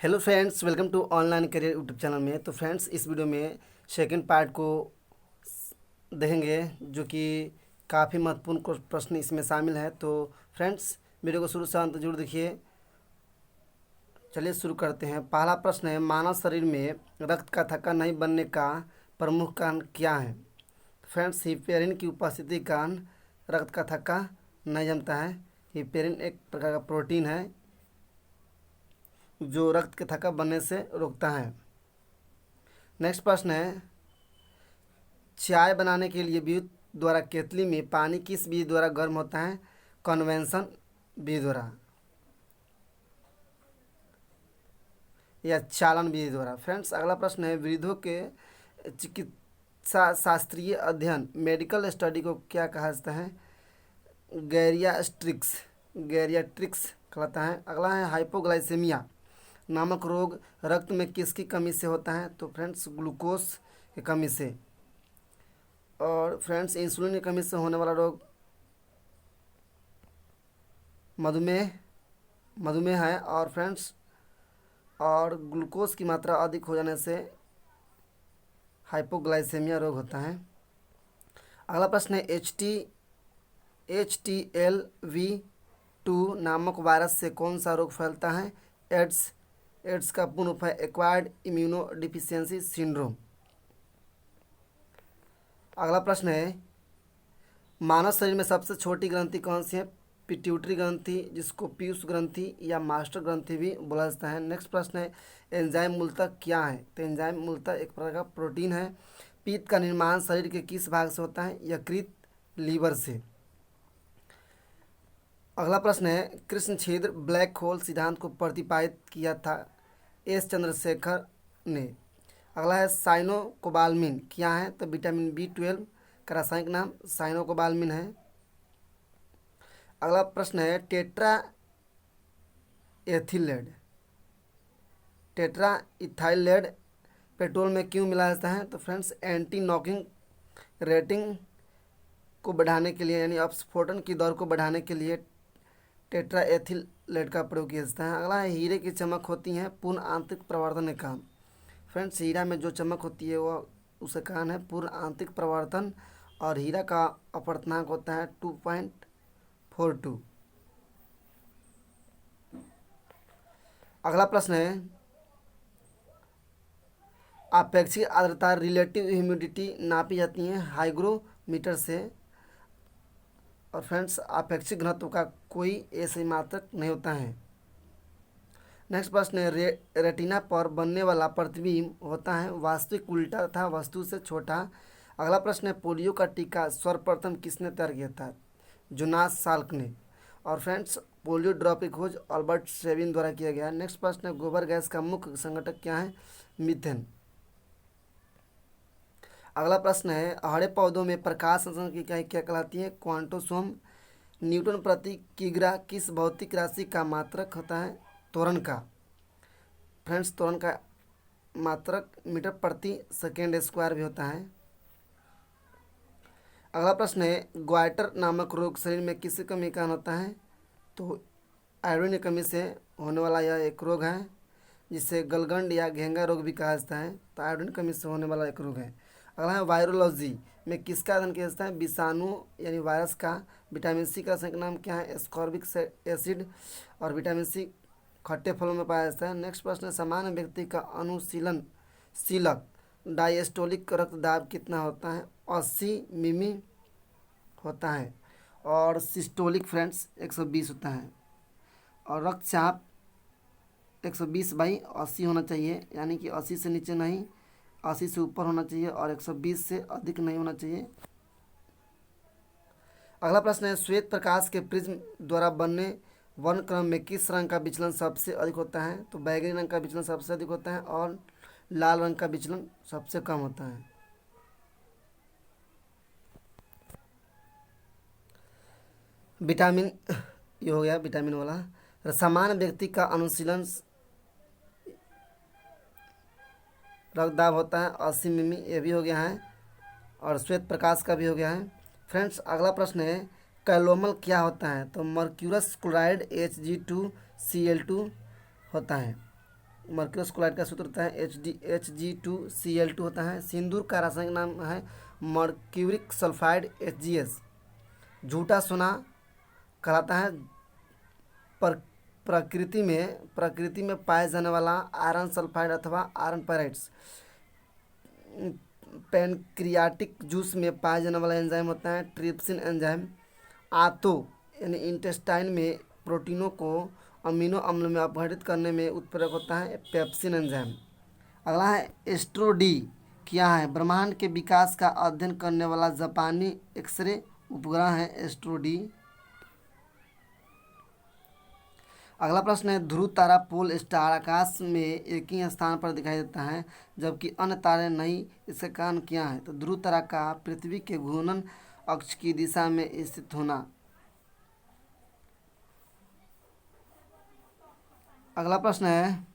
Hello friends, welcome to online career YouTube channel में। तो friends, इस वीडियो में सेकंड पार्ट को देखेंगे, जो कि काफ़ी महत्वपूर्ण प्रश्न इसमें शामिल है। तो फ्रेंड्स, वीडियो को शुरू से अंत जरूर देखिए। चलिए शुरू करते हैं। पहला प्रश्न है, मानव शरीर में रक्त का थक्का नहीं बनने का प्रमुख कारण क्या है? फ्रेंड्स, हिपेरिन की उपस्थिति के कारण रक्त का थक्का नहीं जमता है। हिपेरिन एक प्रकार का प्रोटीन है जो रक्त के थक्का बनने से रोकता है। नेक्स्ट प्रश्न है, चाय बनाने के लिए विद्युत द्वारा केतली में पानी किस विधि द्वारा गर्म होता है? कन्वेंशन विधि द्वारा या चालन विधि द्वारा। फ्रेंड्स, अगला प्रश्न है, वृद्धों के चिकित्सा शास्त्रीय अध्ययन मेडिकल स्टडी को क्या कहा जाता है? गैरियाट्रिक्स गैरियाट्रिक्स कहलाता है। अगला है, हाइपोग्लाइसेमिया नामक रोग रक्त में किसकी कमी से होता है? तो फ्रेंड्स, ग्लूकोज की कमी से। और फ्रेंड्स, इंसुलिन की कमी से होने वाला रोग मधुमेह है। और फ्रेंड्स, और ग्लूकोज की मात्रा अधिक हो जाने से हाइपोग्लाइसेमिया रोग होता है। अगला प्रश्न है, HTLV2 नामक वायरस से कौन सा रोग फैलता है? एड्स का पूर्ण रूप है एक्वायर्ड इम्यूनो डिफिशियंसी सिंड्रोम। अगला प्रश्न है, मानव शरीर में सबसे छोटी ग्रंथि कौन सी है? पिट्यूटरी ग्रंथि, जिसको पीयूष ग्रंथि या मास्टर ग्रंथि भी बोला जाता है। नेक्स्ट प्रश्न है, एंजाइम मूलतः क्या है? तो एंजाइम मूलतः एक प्रकार का प्रोटीन है। पित्त का निर्माण शरीर के किस भाग से होता है? यकृत, लीवर से। अगला प्रश्न है, कृष्ण छिद्र ब्लैक होल सिद्धांत को प्रतिपादित किया था एस चंद्रशेखर ने। अगला है, साइनोकोबाल्मिन क्या है? तो विटामिन B12 का रासायनिक नाम साइनोकोबाल्मिन है। अगला प्रश्न है, टेट्रा इथाइलेड पेट्रोल में क्यों मिलाया जाता है? तो फ्रेंड्स, एंटी नॉकिंग रेटिंग को बढ़ाने के लिए, यानी अपस्फोटन की दर को बढ़ाने के लिए टेट्रा एथिलेट का प्रयोग किया जाता है। अगला है, हीरे की चमक होती है पूर्ण आंतरिक प्रवर्धन के कारण। फ्रेंड्स, हीरा में जो चमक होती है वो उसका कारण है पूर्ण आंतरिक प्रवर्धन। और हीरा का अपवर्तनांक होता है 2.42। अगला प्रश्न है, आपेक्षिक आर्द्रता रिलेटिव ह्यूमिडिटी नापी जाती है हाइग्रोमीटर से। और फ्रेंड्स, आपेक्षिक घनत्व का कोई ऐसे मात्रक नहीं होता है। नेक्स्ट प्रश्न है, रेटिना पर बनने वाला प्रतिबिंब होता है वास्तविक उल्टा तथा वस्तु से छोटा। अगला प्रश्न है, पोलियो का टीका सर्वप्रथम किसने तैयार किया था? जोनास साल्क ने। और फ्रेंड्स, पोलियो ड्रॉप की खोज अल्बर्ट सेविन द्वारा किया गया। नेक्स्ट प्रश्न है, गोबर गैस का मुख्य संघटक क्या है? मीथेन। अगला प्रश्न है, हरे पौधों में प्रकाश संश्लेषण की इकाई क्या कहलाती है? क्वांटोसोम। न्यूटन प्रति किग्रा किस भौतिक राशि का मात्रक होता है? त्वरण का। फ्रेंड्स, त्वरण का मात्रक मीटर प्रति सेकेंड स्क्वायर भी होता है। अगला प्रश्न है, ग्वाइटर नामक रोग शरीर में किसकी कमी के कारण होता है? तो आयरन की कमी से होने वाला यह एक रोग है, जिसे गलगंड या घेंगा रोग भी कहा जाता है। तो आयरन की कमी से होने वाला एक रोग है। अगला है, वायरोलॉजी में किसका अध्ययन किया जाता है? विषाणु यानी वायरस का। विटामिन सी का संयुक्त नाम क्या है? Ascorbic acid. और विटामिन सी खट्टे फलों में पाया जाता है। नेक्स्ट प्रश्न है, सामान्य व्यक्ति का अनुशीलक डायस्टोलिक रक्तदाब कितना होता है? 80 मिमी होता है। और सिस्टोलिक फ्रेंड्स 120 होता है। और रक्तचाप 120/80 होना चाहिए, यानी कि 80 से नीचे नहीं, 80 से ऊपर होना चाहिए और 120 से अधिक नहीं होना चाहिए। अगला प्रश्न है, श्वेत प्रकाश के प्रिज्म द्वारा बनने वर्णक्रम में किस रंग का विचलन सबसे अधिक होता है? तो बैगनी रंग का विचलन सबसे अधिक होता है और लाल रंग का विचलन सबसे कम होता है। विटामिन, ये हो गया विटामिन वाला। सामान्य व्यक्ति का अनुशीलन रक्तदाब होता है 80 मिमी, ये भी हो गया है। और श्वेत प्रकाश का भी हो गया है। फ्रेंड्स, अगला प्रश्न है, कैलोमल क्या होता है? तो मर्क्यूरस क्लोराइड Hg2Cl2 होता है। मर्क्यूरस क्लोराइड का सूत्र होता है Hg2Cl2 होता है। सिंदूर का रासायनिक नाम है मर्क्यूरिक सल्फाइड HgS। झूठा सोना कहलाता है पर प्रकृति में पाए जाने वाला आयरन सल्फाइड अथवा आयरन पायराइड्स। पैनक्रियाटिक जूस में पाया जाने वाला एंजाइम होता है ट्रिप्सिन एंजाइम। आतो यानी इंटेस्टाइन में प्रोटीनों को अमीनो अम्ल में अपघटित करने में उत्प्रेरक होता है पेप्सिन एंजाइम। अगला है एस्ट्रोडी क्या है? ब्रह्मांड के विकास का अध्ययन करने वाला जापानी एक्सरे उपग्रह है एस्ट्रोडी। अगला प्रश्न है ध्रुव तारा पोल स्टार आकाश में एक ही स्थान पर दिखाई देता है जबकि अन्य तारे नहीं, इसका कारण क्या है? तो ध्रुव तारा का पृथ्वी के घूर्णन अक्ष की दिशा में स्थित होना। अगला प्रश्न है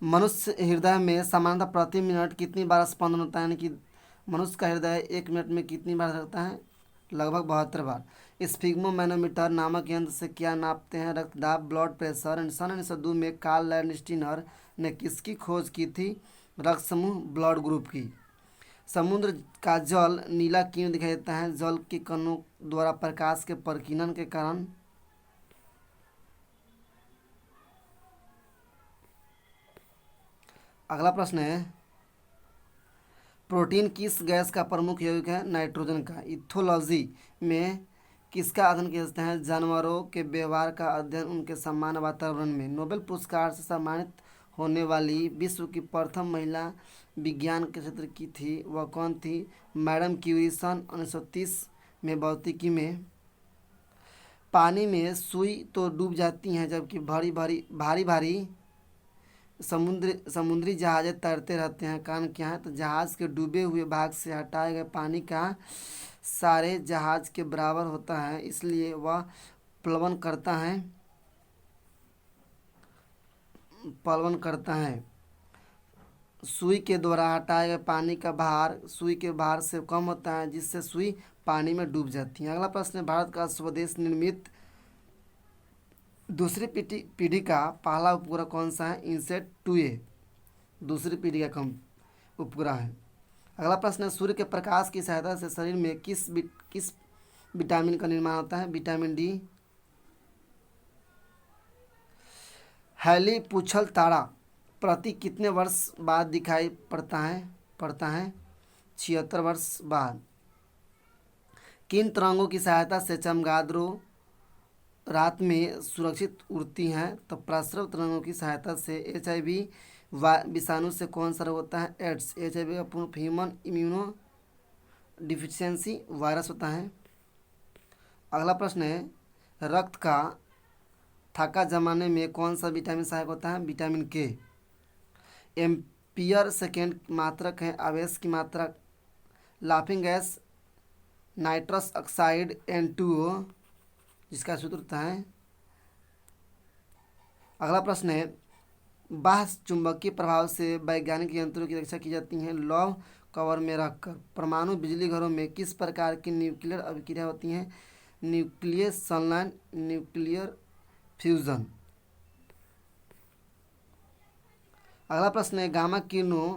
मनुष्य हृदय में सामान्यतः प्रति मिनट कितनी बार स्पंदन होता है? यानी कि मनुष्य का हृदय 1 मिनट में कितनी बार धड़कता है? लगभग 72 बार। स्फिग्मोमैनोमीटर नामक यंत्र से क्या नापते हैं? रक्तदाब, ब्लड प्रेशर। सन 1902 में कार्ल लैंडस्टीनर ने किसकी खोज की थी? रक्त समूह ब्लड ग्रुप की। समुद्र का जल नीला क्यों दिखाई देता है? जल के कणों द्वारा प्रकाश के प्रकीर्णन के कारण। अगला प्रश्न है प्रोटीन किस गैस का प्रमुख यौगिक है? नाइट्रोजन का। इथोलॉजी में किसका अध्ययन किया जाता है? जानवरों के व्यवहार का अध्ययन उनके समान वातावरण में। नोबेल पुरस्कार से सम्मानित होने वाली विश्व की प्रथम महिला विज्ञान के क्षेत्र की थी, वह कौन थी? Madam Curie. सन 1930 में भौतिकी में पानी में सुई तो डूब जाती हैं जबकि भारी भारी समुद्री जहाज़ तैरते रहते हैं, कारण क्या है? तो जहाज़ के डूबे हुए भाग से हटाए गए पानी का सारे जहाज़ के बराबर होता है, इसलिए वह प्लवन करता है। सुई के द्वारा हटाए गए पानी का भार सुई के भार से कम होता है, जिससे सुई पानी में डूब जाती है। अगला प्रश्न है भारत का स्वदेश निर्मित दूसरी पीढ़ी का पहला उपग्रह कौन सा है? इनसेट 2A दूसरी पीढ़ी का कम उपग्रह है। अगला प्रश्न है सूर्य के प्रकाश की सहायता से शरीर में किस विटामिन का निर्माण होता है? Vitamin D. हैली पूछल तारा प्रति कितने वर्ष बाद दिखाई पड़ता है? 76 वर्ष बाद। किन तरंगों की सहायता से चमगादड़ों रात में सुरक्षित उड़ती हैं? तो प्रस्रव तरंगों की सहायता से। HIV विषाणु से कौन सा रोग होता है? एड्स। HIV का पूर्ण ह्यूमन इम्यूनो डिफिशियंसी वायरस होता है। अगला प्रश्न है रक्त का थक्का जमाने में कौन सा विटामिन सहायक होता है? विटामिन के। एम्पियर सेकेंड मात्रक है आवेश की मात्रा। Laughing gas nitrous oxide N2O जिसका सूत्र होता है। अगला प्रश्न है बाह्य चुंबकीय प्रभाव से वैज्ञानिक यंत्रों की रक्षा की जाती है लौह कवर में रखकर। परमाणु बिजली घरों में किस प्रकार की न्यूक्लियर अभिक्रिया होती हैं? न्यूक्लियर संलयन, न्यूक्लियर फ्यूजन। अगला प्रश्न है गामा किरणों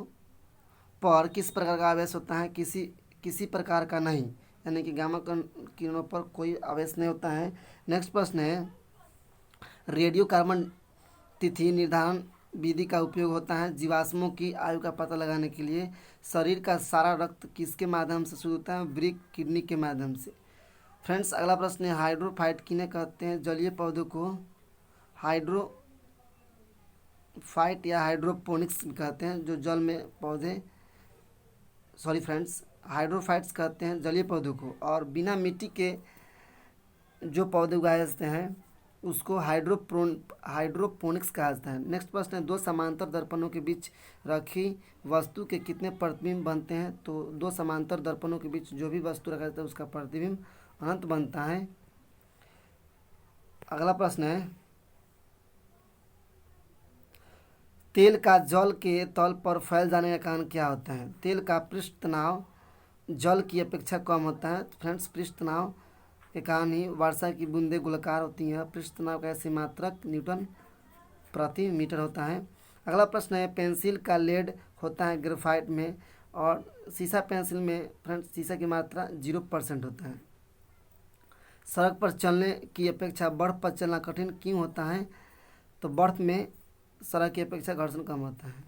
पर किस प्रकार का आवेश होता है? किसी प्रकार का नहीं, यानी कि गामा किरणों पर कोई आवेश नहीं होता है। नेक्स्ट प्रश्न है रेडियो कार्बन तिथि निर्धारण विधि का उपयोग होता है जीवाश्मों की आयु का पता लगाने के लिए। शरीर का सारा रक्त किसके माध्यम से शुरू होता है? वृक्क किडनी के माध्यम से। फ्रेंड्स अगला प्रश्न है हाइड्रोफाइट किन्हें कहते हैं? जलीय पौधों को हाइड्रोफाइट या हाइड्रोपोनिक्स कहते हैं, जो जल में पौधे हाइड्रोफाइट्स कहते हैं जलीय पौधों को, और बिना मिट्टी के जो पौधे उगाए जाते हैं उसको हाइड्रोपोनिक्स कहा जाता है। नेक्स्ट प्रश्न है दो समांतर दर्पणों के बीच रखी वस्तु के कितने प्रतिबिंब बनते हैं? तो दो समांतर दर्पणों के बीच जो भी वस्तु रखा जाता है उसका प्रतिबिंब अनंत बनता है। अगला प्रश्न है तेल का जल के तल पर फैल जाने का कारण क्या होता है? तेल का पृष्ठ तनाव जल की अपेक्षा कम होता है। फ्रेंड्स पृष्ठ तनाव की कहानी, वर्षा की बूंदें गोलाकार होती हैं, पृष्ठ तनाव का ऐसी मात्रक न्यूटन प्रति मीटर होता है। अगला प्रश्न है, पेंसिल का लेड होता है ग्रेफाइट में और सीसा पेंसिल में फ्रेंड्स सीसा की मात्रा 0% होता है। सड़क पर चलने की अपेक्षा बर्फ पर चलना कठिन क्यों होता है? तो बर्फ में सड़क की अपेक्षा घर्षण कम होता है।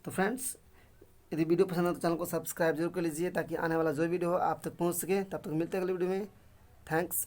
तो फ्रेंड्स, यदि वीडियो पसंद है तो चैनल को सब्सक्राइब जरूर कर लीजिए ताकि आने वाला जो वीडियो हो आप तक पहुंच सके। तब तक मिलते हैं अगले वीडियो में। थैंक्स।